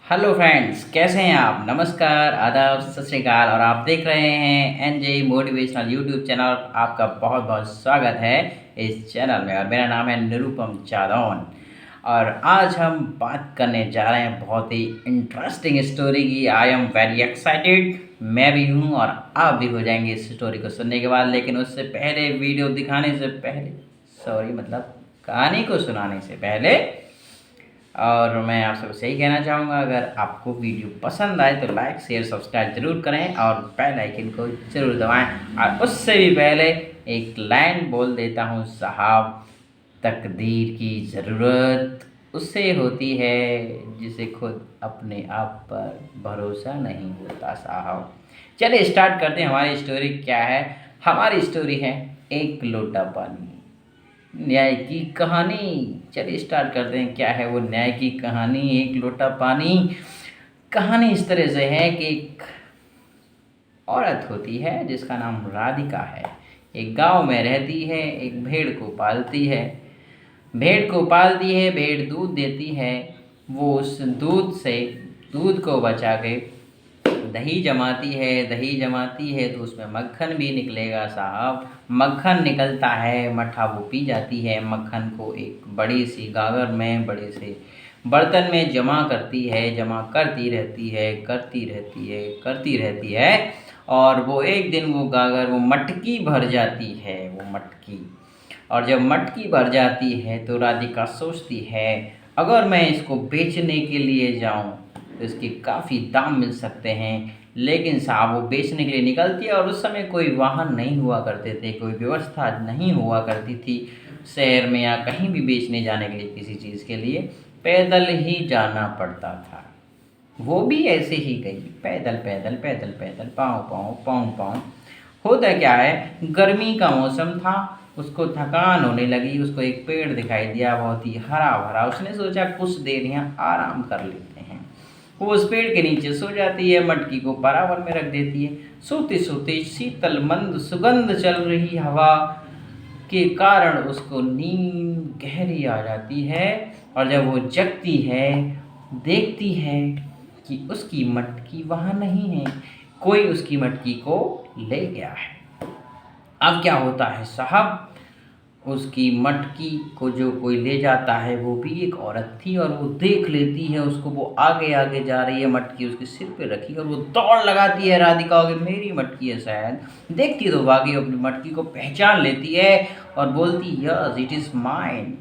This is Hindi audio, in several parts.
हेलो फ्रेंड्स, कैसे हैं आप? नमस्कार, आदाब, सत श्री अकाल। और आप देख रहे हैं एनजे मोटिवेशनल यूट्यूब चैनल। आपका बहुत बहुत स्वागत है इस चैनल में। और मेरा नाम है निरुपम जादौन। और आज हम बात करने जा रहे हैं बहुत ही इंटरेस्टिंग स्टोरी की। I am very excited. मैं भी हूँ और आप भी हो जाएंगे इस स्टोरी को सुनने के बाद। लेकिन उससे पहले, वीडियो दिखाने से पहले, सॉरी मतलब कहानी को सुनाने से पहले, और मैं आप सबसे यही कहना चाहूँगा, अगर आपको वीडियो पसंद आए तो लाइक शेयर सब्सक्राइब ज़रूर करें और बेल आइकन को ज़रूर दबाएं। और उससे भी पहले एक लाइन बोल देता हूँ साहब, तकदीर की ज़रूरत उससे होती है जिसे खुद अपने आप पर भरोसा नहीं होता साहब। चलिए स्टार्ट करते हैं। हमारी स्टोरी क्या है? हमारी स्टोरी है एक लोटा पानी, न्याय की कहानी। चलिए स्टार्ट करते हैं। क्या है वो न्याय की कहानी, एक लोटा पानी। कहानी इस तरह से है कि एक औरत होती है जिसका नाम राधिका है। एक गांव में रहती है, एक भेड़ को पालती है। भेड़ दूध देती है। वो उस दूध से, दूध को बचा के दही जमाती है तो उसमें मक्खन भी निकलेगा साहब। मक्खन निकलता है, मट्ठा वो पी जाती है। मक्खन को एक बड़ी सी गागर में, बड़े से बर्तन में जमा करती है, जमा करती रहती है। और वो एक दिन वो गागर, वो मटकी भर जाती है, वो मटकी। और जब मटकी भर जाती है तो राधिका सोचती है, अगर मैं इसको बेचने के लिए जाऊं तो इसके काफ़ी दाम मिल सकते हैं। लेकिन साहब वो बेचने के लिए निकलती है और उस समय कोई वाहन नहीं हुआ करते थे, कोई व्यवस्था नहीं हुआ करती थी शहर में, या कहीं भी बेचने जाने के लिए, किसी चीज़ के लिए पैदल ही जाना पड़ता था। वो भी ऐसे ही गई, पैदल पैदल पैदल पैदल, पाँव पाँव पाँव पाँव। होता क्या है, गर्मी का मौसम था, उसको थकान होने लगी। उसको एक पेड़ दिखाई दिया, बहुत ही हरा भरा। उसने सोचा कुछ देर यहाँ आराम कर लेते हैं। वो उस पेड़ के नीचे सो जाती है, मटकी को बराबर में रख देती है। सोते सोते शीतल मंद सुगंध चल रही हवा के कारण उसको नींद गहरी आ जाती है। और जब वो जगती है, देखती है कि उसकी मटकी वहाँ नहीं है, कोई उसकी मटकी को ले गया है। अब क्या होता है साहब, उसकी मटकी को जो कोई ले जाता है वो भी एक औरत थी। और वो देख लेती है उसको, वो आगे आगे जा रही है, मटकी उसके सिर पे रखी, और वो दौड़ लगाती है राधिका कि मेरी मटकी है शायद। देखती तो बाकी अपनी मटकी को पहचान लेती है और बोलती यस इट इज़ माइन।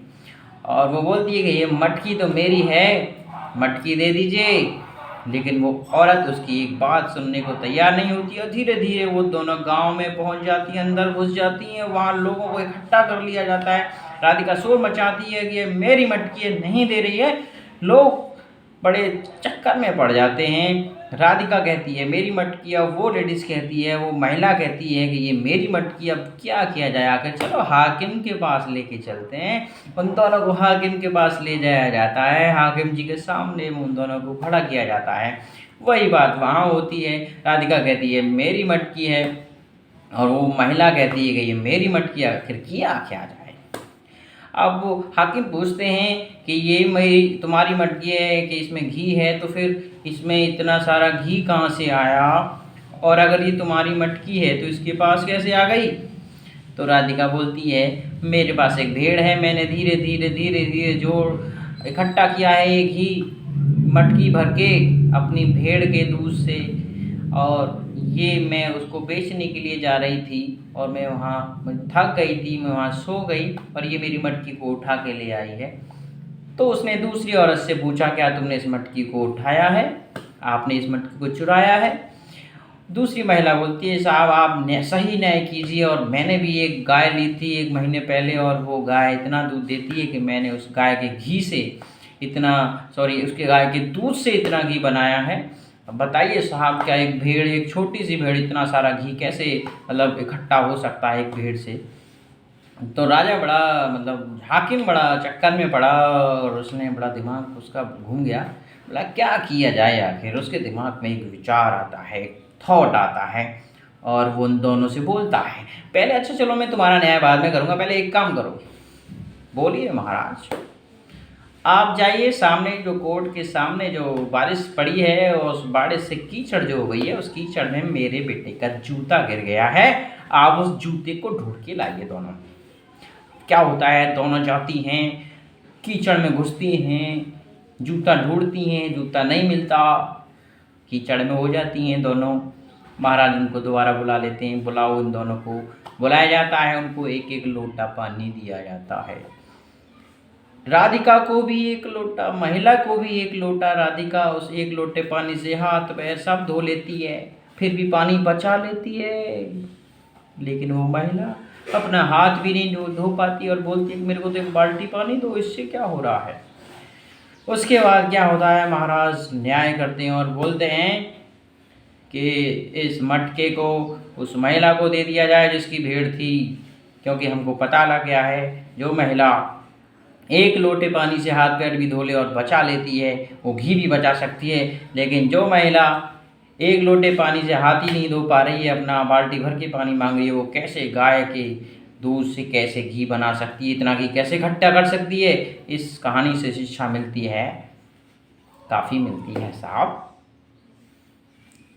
और वो बोलती है कि ये मटकी तो मेरी है, मटकी दे दीजिए। लेकिन वो औरत उसकी एक बात सुनने को तैयार नहीं होती। और धीरे धीरे वो दोनों गांव में पहुंच जाती हैं, अंदर घुस जाती हैं। वहाँ लोगों को इकट्ठा कर लिया जाता है। राधिका शोर मचाती है कि ये मेरी मटकी है, नहीं दे रही है। लोग बड़े चक्कर में पड़ जाते हैं। राधिका कहती है मेरी मटकी, अब वो लेडीज़ कहती है, वो महिला कहती है कि ये मेरी मटकी, अब क्या किया जाए? आकर चलो हाकिम के पास लेके चलते हैं। उन दोनों को हाकिम के पास ले जाया जाता है। हाकिम जी के सामने उन दोनों को खड़ा किया जाता है। वही बात वहाँ होती है। राधिका कहती है मेरी मटकी है, और वो महिला कहती है कि ये मेरी मटकी, आखिर किया क्या जाए? अब वो हाकिम पूछते हैं कि ये मेरी, तुम्हारी मटकी है कि इसमें घी है, तो फिर इसमें इतना सारा घी कहाँ से आया? और अगर ये तुम्हारी मटकी है तो इसके पास कैसे आ गई? तो राधिका बोलती है मेरे पास एक भेड़ है, मैंने धीरे धीरे धीरे धीरे जो इकट्ठा किया है ये घी, मटकी भर के अपनी भेड़ के दूध से। और ये मैं उसको बेचने के लिए जा रही थी, और मैं थक गई थी, मैं वहाँ सो गई, और ये मेरी मटकी को उठा के ले आई है। तो उसने दूसरी औरत से पूछा क्या तुमने इस मटकी को उठाया है? आपने इस मटकी को चुराया है? दूसरी महिला बोलती है साहब आप सही न्याय कीजिए, और मैंने भी एक गाय ली थी 1 महीने पहले, और वो गाय इतना दूध देती है कि मैंने उस गाय के घी से इतना, सॉरी उसके गाय के दूध से इतना घी बनाया है। अब बताइए साहब, क्या एक भेड़, एक छोटी सी भेड़ इतना सारा घी कैसे मतलब इकट्ठा हो सकता है एक भेड़ से? तो राजा बड़ा, मतलब हाकिम बड़ा चक्कर में पड़ा, और उसने बड़ा दिमाग उसका घूम गया। बोला क्या किया जाए? आखिर उसके दिमाग में एक विचार आता है, एक थॉट आता है। और वो उन दोनों से बोलता है पहले, अच्छा चलो मैं तुम्हारा न्याय बाद में करूँगा, पहले एक काम करो। बोलिए महाराज। आप जाइए सामने जो कोर्ट के सामने जो बारिश पड़ी है और उस बारिश से कीचड़ जो हो गई है, उस कीचड़ में मेरे बेटे का जूता गिर गया है। आप उस जूते को ढूंढ के लाइए दोनों। क्या होता है, दोनों जाती हैं, कीचड़ में घुसती हैं, जूता ढूंढती हैं, जूता नहीं मिलता, कीचड़ में हो जाती हैं दोनों। महाराज उनको दोबारा बुला लेते हैं, बुलाओ इन दोनों को। बुलाया जाता है, उनको एक एक लोटा पानी दिया जाता है। राधिका को भी एक लोटा, महिला को भी एक लोटा। राधिका उस एक लोटे पानी से हाथ पैर सब धो लेती है, फिर भी पानी बचा लेती है। लेकिन वो महिला अपना हाथ भी नहीं धो पाती और बोलती है कि मेरे को तो एक बाल्टी पानी दो, इससे क्या हो रहा है। उसके बाद क्या होता है, महाराज न्याय करते हैं और बोलते हैं कि इस मटके को उस महिला को दे दिया जाए जिसकी भेड़ थी, क्योंकि हमको पता लग गया है जो महिला एक लोटे पानी से हाथ पैर भी धो ले और बचा लेती है वो घी भी बचा सकती है, लेकिन जो महिला एक लोटे पानी से हाथ ही नहीं धो पा रही है, अपना बाल्टी भर के पानी मांग रही है, वो कैसे गाय के दूध से कैसे घी बना सकती है, इतना घी कैसे इकट्ठा कर सकती है। इस कहानी से शिक्षा मिलती है, काफ़ी मिलती है साहब,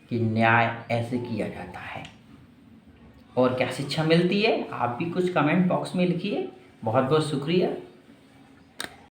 कि न्याय ऐसे किया जाता है। और क्या शिक्षा मिलती है, आप भी कुछ कमेंट बॉक्स में लिखिए। बहुत बहुत शुक्रिया।